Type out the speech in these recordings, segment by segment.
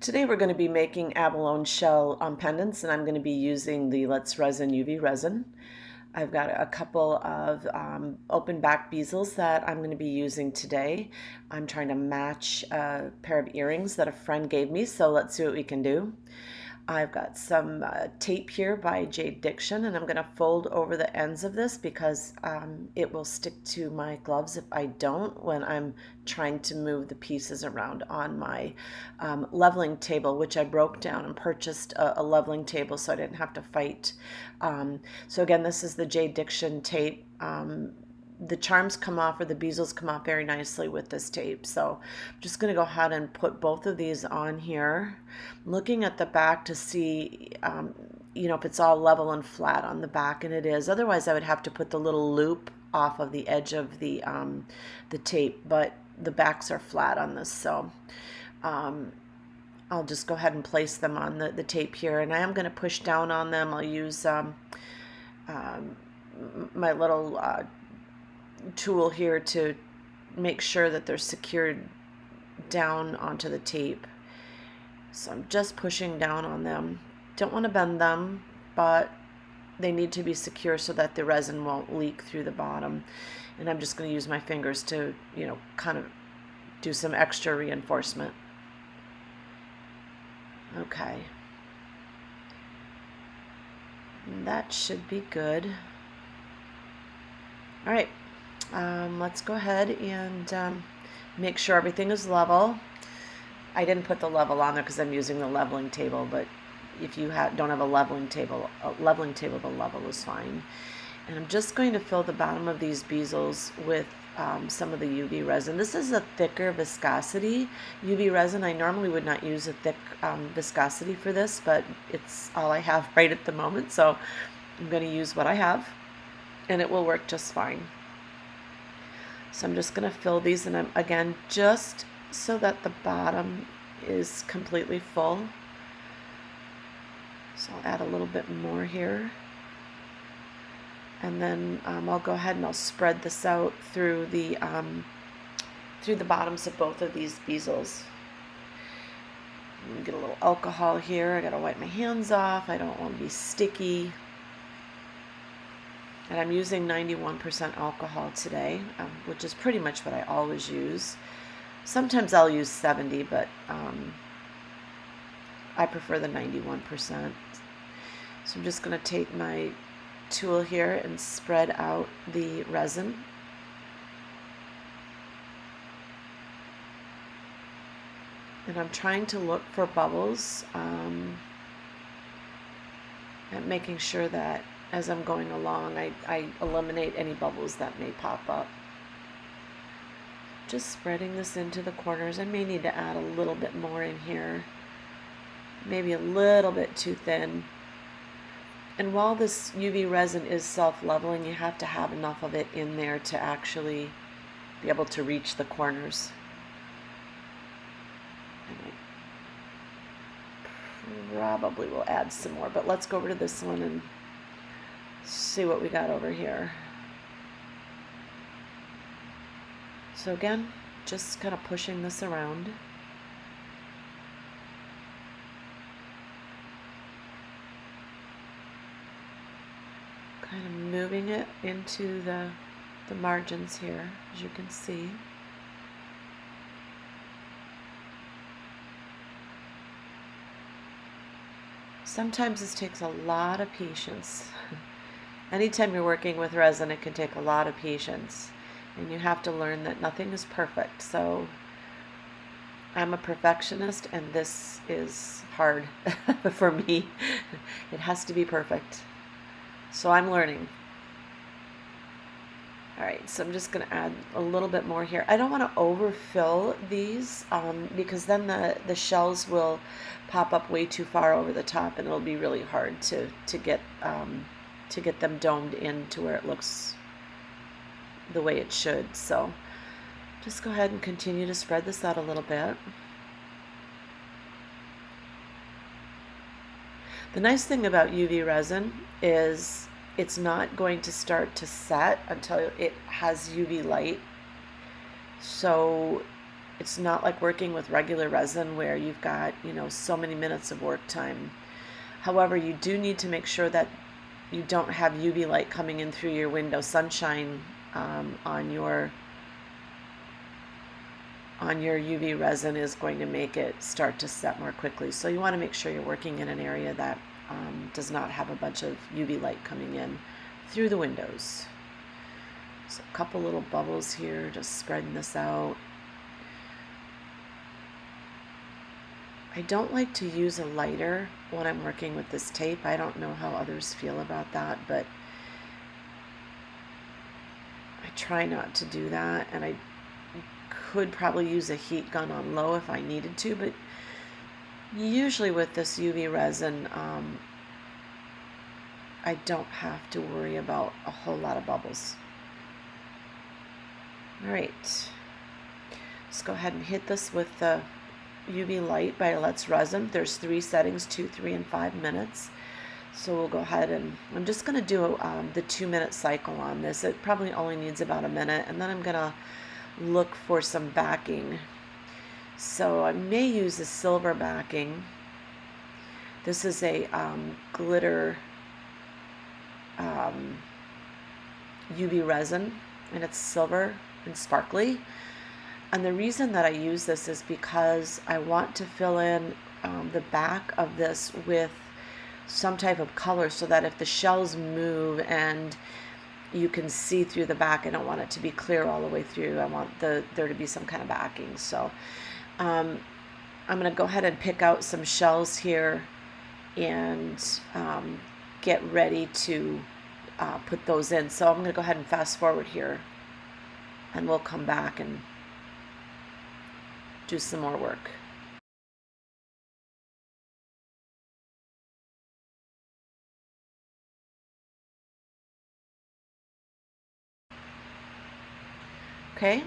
Today we're going to be making abalone shell pendants, and I'm going to be using the Let's Resin UV resin. I've got a couple of open back bezels that I'm going to be using today. I'm trying to match a pair of earrings that a friend gave me, so let's see what we can do. I've got some tape here by Jade Diction, and I'm going to fold over the ends of this because it will stick to my gloves if I don't when I'm trying to move the pieces around on my leveling table, which I broke down and purchased a leveling table so I didn't have to fight. So again, this is the Jade Diction tape. The charms come off, or the bezels come off very nicely with this tape. So I'm just going to go ahead and put both of these on here. I'm looking at the back to see, if it's all level and flat on the back, and it is. Otherwise, I would have to put the little loop off of the edge of the tape, but the backs are flat on this. So I'll just go ahead and place them on the tape here, and I am going to push down on them. I'll use my little tool here to make sure that they're secured down onto the tape. So I'm just pushing down on them. Don't want to bend them, but they need to be secure so that the resin won't leak through the bottom. And I'm just going to use my fingers to, kind of do some extra reinforcement. Okay. And that should be good. All right. Let's go ahead and make sure everything is level. I didn't put the level on there because I'm using the leveling table, but if you don't have a leveling table, the level is fine. And I'm just going to fill the bottom of these bezels with some of the UV resin. This is a thicker viscosity UV resin. I normally would not use a thick viscosity for this, but it's all I have right at the moment, so I'm going to use what I have, and it will work just fine. So I'm just going to fill these, and I'm again just so that the bottom is completely full. So I'll add a little bit more here, and then I'll go ahead and I'll spread this out through the bottoms of both of these bezels. Get a little alcohol here. I gotta wipe my hands off. I don't want to be sticky. And I'm using 91% alcohol today, which is pretty much what I always use. Sometimes I'll use 70, but I prefer the 91%. So I'm just going to take my tool here and spread out the resin. And I'm trying to look for bubbles and making sure that as I'm going along, I eliminate any bubbles that may pop up. Just spreading this into the corners. I may need to add a little bit more in here. Maybe a little bit too thin. And while this UV resin is self-leveling, you have to have enough of it in there to actually be able to reach the corners. And I probably will add some more, but let's go over to this one and see what we got over here. So again, just kind of pushing this around. Kind of moving it into the margins here, as you can see. Sometimes this takes a lot of patience. Anytime you're working with resin, it can take a lot of patience, and you have to learn that nothing is perfect. So I'm a perfectionist, and this is hard for me. It has to be perfect. So I'm learning. All right, so I'm just going to add a little bit more here. I don't want to overfill these because then the shells will pop up way too far over the top, and it'll be really hard to get them domed in to where it looks the way it should. So just go ahead and continue to spread this out a little bit. The nice thing about UV resin is it's not going to start to set until it has UV light. So It's not like working with regular resin where you've got, you know, so many minutes of work time. However, you do need to make sure that you don't have UV light coming in through your window. Sunshine on your UV resin is going to make it start to set more quickly. So you want to make sure you're working in an area that does not have a bunch of UV light coming in through the windows. So a couple little bubbles here, just spreading this out. I don't like to use a lighter when I'm working with this tape. I don't know how others feel about that, but I try not to do that, and I could probably use a heat gun on low if I needed to, but usually with this UV resin, I don't have to worry about a whole lot of bubbles. All right, let's go ahead and hit this with the UV light by Let's Resin. There's 3 settings, 2, 3, and 5 minutes. So we'll go ahead and I'm just going to do the 2-minute cycle on this. It probably only needs about a minute, and then I'm going to look for some backing. So I may use a silver backing. This is a glitter UV resin, and it's silver and sparkly. And the reason that I use this is because I want to fill in the back of this with some type of color so that if the shells move and you can see through the back, I don't want it to be clear all the way through. I want there to be some kind of backing. So I'm going to go ahead and pick out some shells here and get ready to put those in. So I'm going to go ahead and fast forward here, and we'll come back and do some more work. Okay,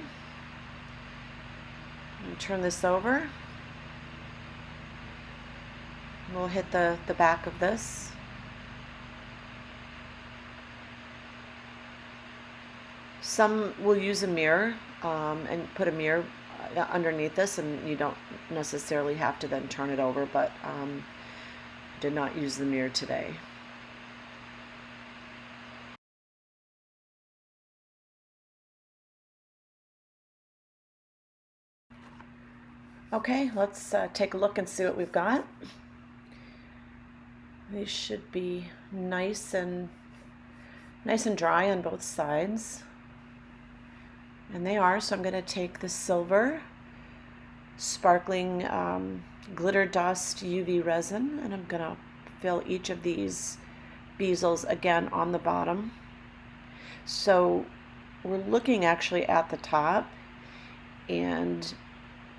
I'm going to turn this over. We'll hit the back of this. Some will use a mirror and put a mirror underneath this, and you don't necessarily have to then turn it over, but I did not use the mirror today. Okay, let's take a look and see what we've got. These should be nice and dry on both sides. And they are, so I'm going to take the silver sparkling glitter dust UV resin, and I'm going to fill each of these bezels again on the bottom. So we're looking actually at the top, and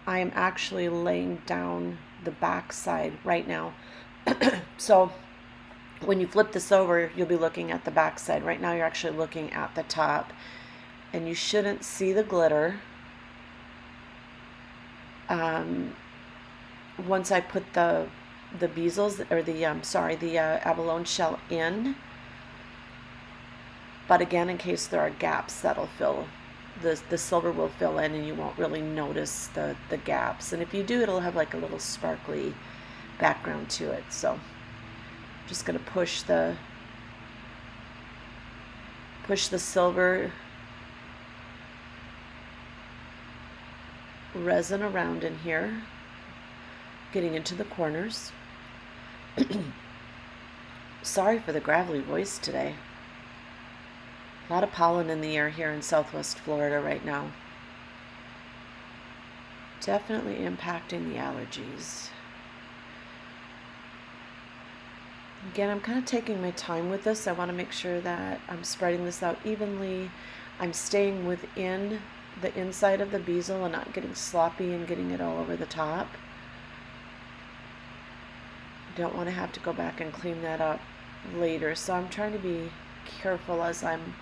I am actually laying down the back side right now. So when you flip this over, you'll be looking at the back side. Right now you're actually looking at the top, and you shouldn't see the glitter. Once I put the bezels, or the abalone shell in, but again, in case there are gaps, that'll fill, the silver will fill in, and you won't really notice the gaps. And if you do, it'll have like a little sparkly background to it. So I'm just going to push the silver resin around in here, getting into the corners. Sorry for the gravelly voice today. A lot of pollen in the air here in Southwest Florida right now. Definitely impacting the allergies. Again, I'm kind of taking my time with this. I want to make sure that I'm spreading this out evenly. I'm staying within the inside of the bezel and not getting sloppy and getting it all over the top. Don't want to have to go back and clean that up later, so I'm trying to be careful as I'm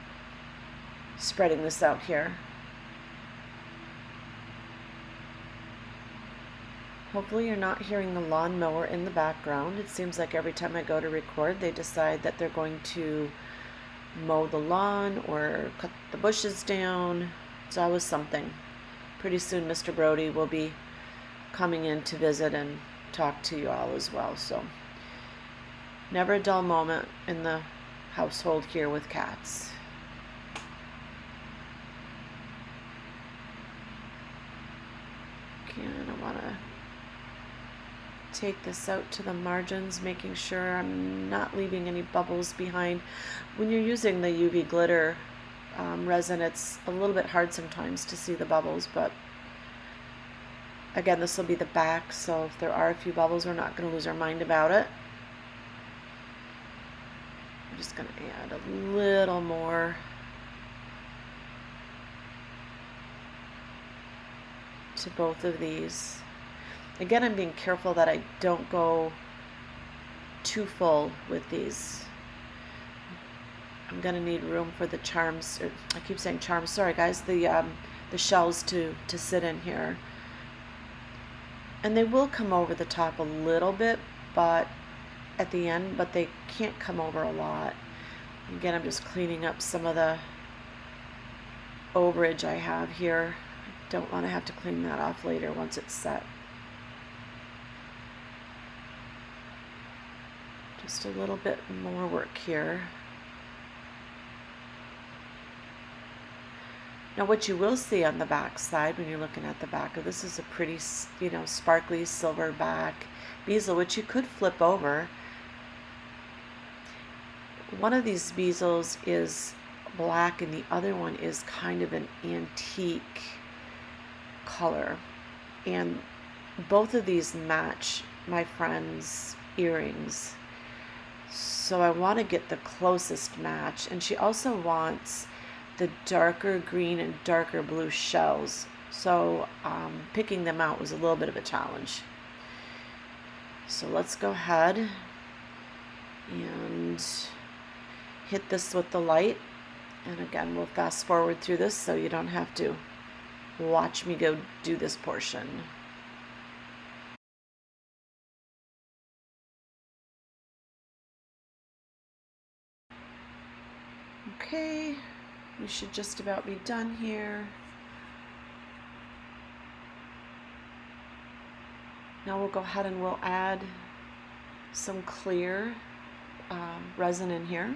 spreading this out here. Hopefully you're not hearing the lawnmower in the background. It seems like every time I go to record, they decide that they're going to mow the lawn or cut the bushes down. It's always something. pretty soon Mr. Brody will be coming in to visit and talk to you all as well. So never a dull moment in the household here with cats. And I want to take this out to the margins, making sure I'm not leaving any bubbles behind. When you're using the UV glitter resin, it's a little bit hard sometimes to see the bubbles, but again, this will be the back, so if there are a few bubbles, we're not going to lose our mind about it. I'm just going to add a little more to both of these. Again, I'm being careful that I don't go too full with these. I'm going to need room for the charms, or I keep saying charms, sorry guys, the shells to sit in here. And they will come over the top a little bit, but at the end, but they can't come over a lot. Again, I'm just cleaning up some of the overage I have here. I don't want to have to clean that off later once it's set. Just a little bit more work here. Now what you will see on the back side when you're looking at the back of this is a pretty, you know, sparkly silver back bezel, which you could flip over. One of these bezels is black and the other one is kind of an antique color. And both of these match my friend's earrings. So I want to get the closest match. And she also wants the darker green and darker blue shells. So picking them out was a little bit of a challenge. So let's go ahead and hit this with the light. And again, we'll fast forward through this so you don't have to watch me go do this portion. Okay, we should just about be done here. Now we'll go ahead and we'll add some clear resin in here.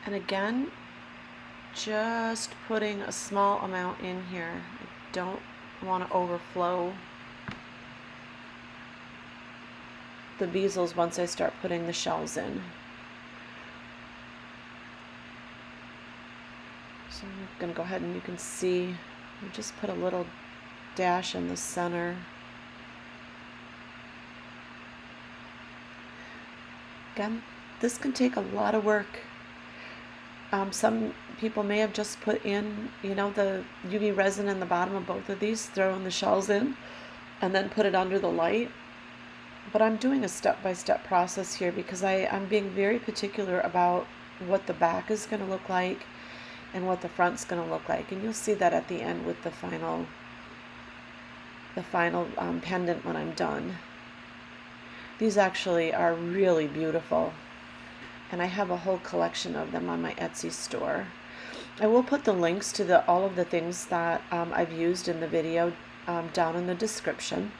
And again, just putting a small amount in here. I don't want to overflow the bezels once I start putting the shells in. So I'm going to go ahead and you can see, I just put a little dash in the center. Again, this can take a lot of work. Some people may have just put in, you know, the UV resin in the bottom of both of these, throwing the shells in, and then put it under the light. But I'm doing a step-by-step process here because I'm being very particular about what the back is going to look like and what the front's going to look like. And you'll see that at the end with the final pendant when I'm done. These actually are really beautiful. And I have a whole collection of them on my Etsy store. I will put the links to all of the things that I've used in the video down in the description.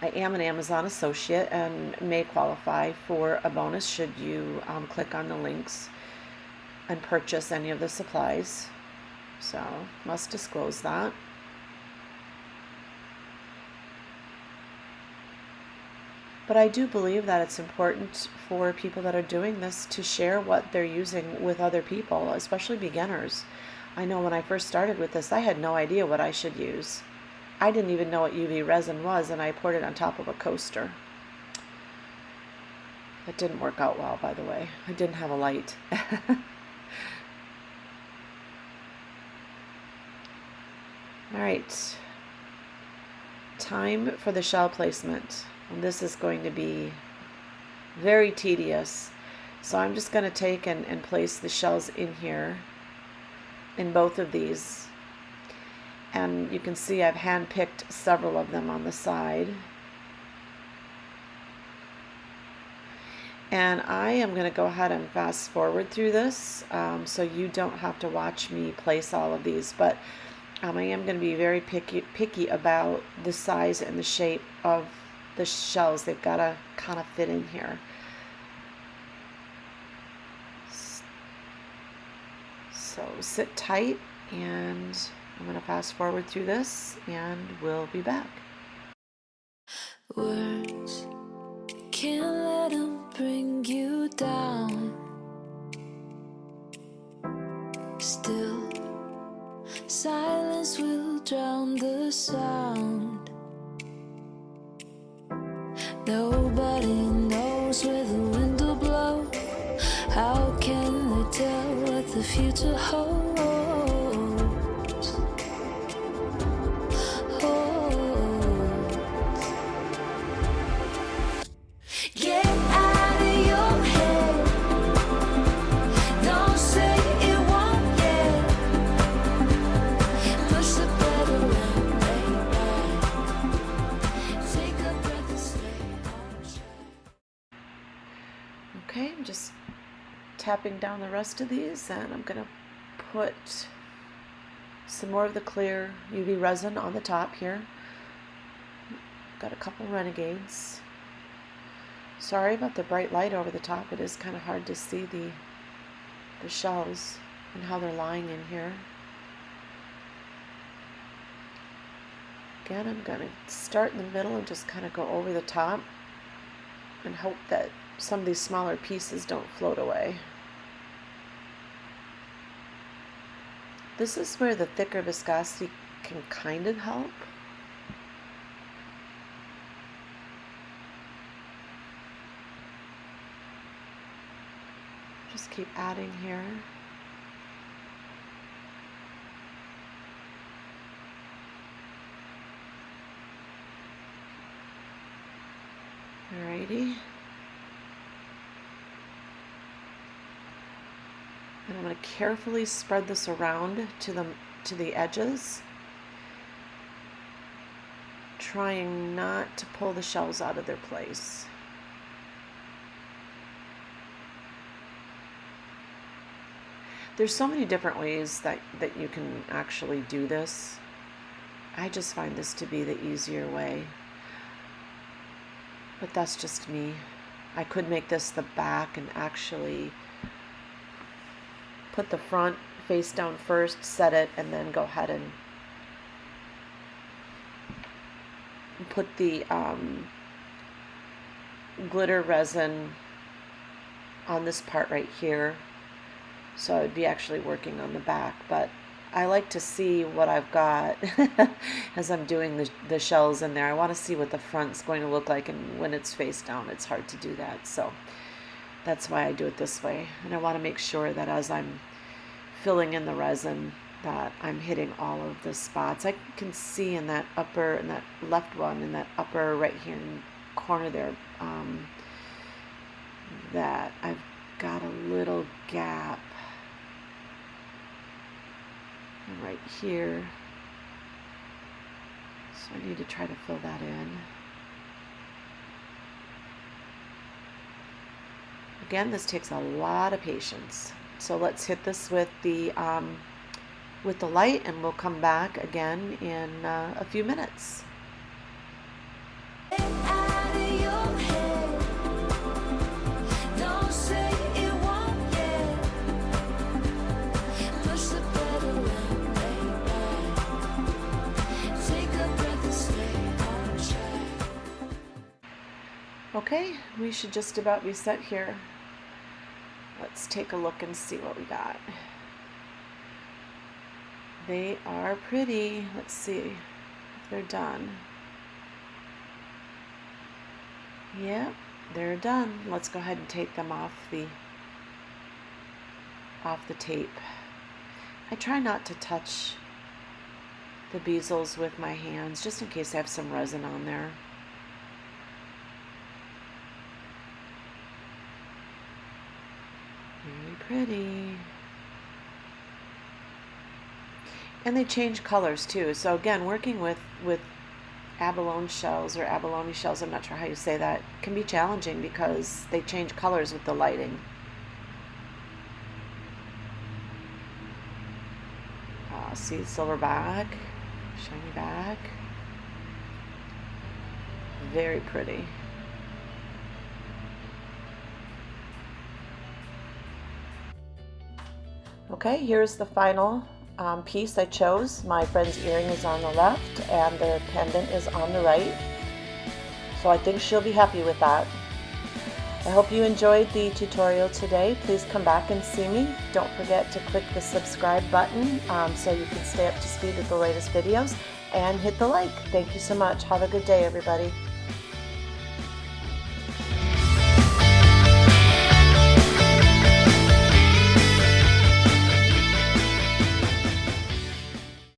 I am an Amazon associate and may qualify for a bonus should you click on the links and purchase any of the supplies. So, must disclose that. But I do believe that it's important for people that are doing this to share what they're using with other people, especially beginners. I know when I first started with this, I had no idea what I should use. I didn't even know what UV resin was, and I poured it on top of a coaster. It didn't work out well, by the way. I didn't have a light. All right. Time for the shell placement. And this is going to be very tedious. So I'm just going to take and place the shells in here, in both of these. And you can see I've hand-picked several of them on the side. And I am going to go ahead and fast forward through this, so you don't have to watch me place all of these, but I am going to be very picky about the size and the shape of the shells. They've got to kind of fit in here. So sit tight, and I'm going to fast forward through this, and we'll be back. Words can't let them bring you down. Still, silence will drown the sound. Nobody knows where the wind will blow. How can they tell what the future holds? Get out of your head. Don't say it won't yet. Push the pedal and lay back. Take a breath and stay on track. Okay, I'm just tapping down the rest of these, and I'm going to put some more of the clear UV resin on the top here. Got a couple renegades. Sorry about the bright light over the top. It is kind of hard to see the shells and how they're lying in here. Again, I'm going to start in the middle and just kind of go over the top and hope that some of these smaller pieces don't float away. This is where the thicker viscosity can kind of help. Just keep adding here. Alrighty. And I'm going to carefully spread this around to the edges, trying not to pull the shells out of their place. There's so many different ways that you can actually do this. I just find this to be the easier way. But that's just me. I could make this the back and actually put the front face down first, set it, and then go ahead and put the glitter resin on this part right here. So I would be actually working on the back, but I like to see what I've got as I'm doing the shells in there. I want to see what the front's going to look like, and when it's face down, it's hard to do that. So that's why I do it this way. And I want to make sure that as I'm filling in the resin that I'm hitting all of the spots. I can see in that upper, in that left one, in that upper right hand corner there, that I've got a little gap. And right here. So I need to try to fill that in. Again, this takes a lot of patience. So let's hit this with the light, and we'll come back again in a few minutes. Okay, we should just about be set here. Let's take a look and see what we got. They are pretty. Let's see if they're done. Yep, they're done. Let's go ahead and take them off the tape. I try not to touch the bezels with my hands, just in case I have some resin on there. Very pretty. And they change colors too. So again, working with abalone shells or abalone shells, I'm not sure how you say that, can be challenging because they change colors with the lighting. See the silver back, shiny back, very pretty. Okay, here's the final piece I chose. My friend's earring is on the left and the pendant is on the right. So I think she'll be happy with that. I hope you enjoyed the tutorial today. Please come back and see me. Don't forget to click the subscribe button so you can stay up to speed with the latest videos, and hit the like. Thank you so much. Have a good day, everybody.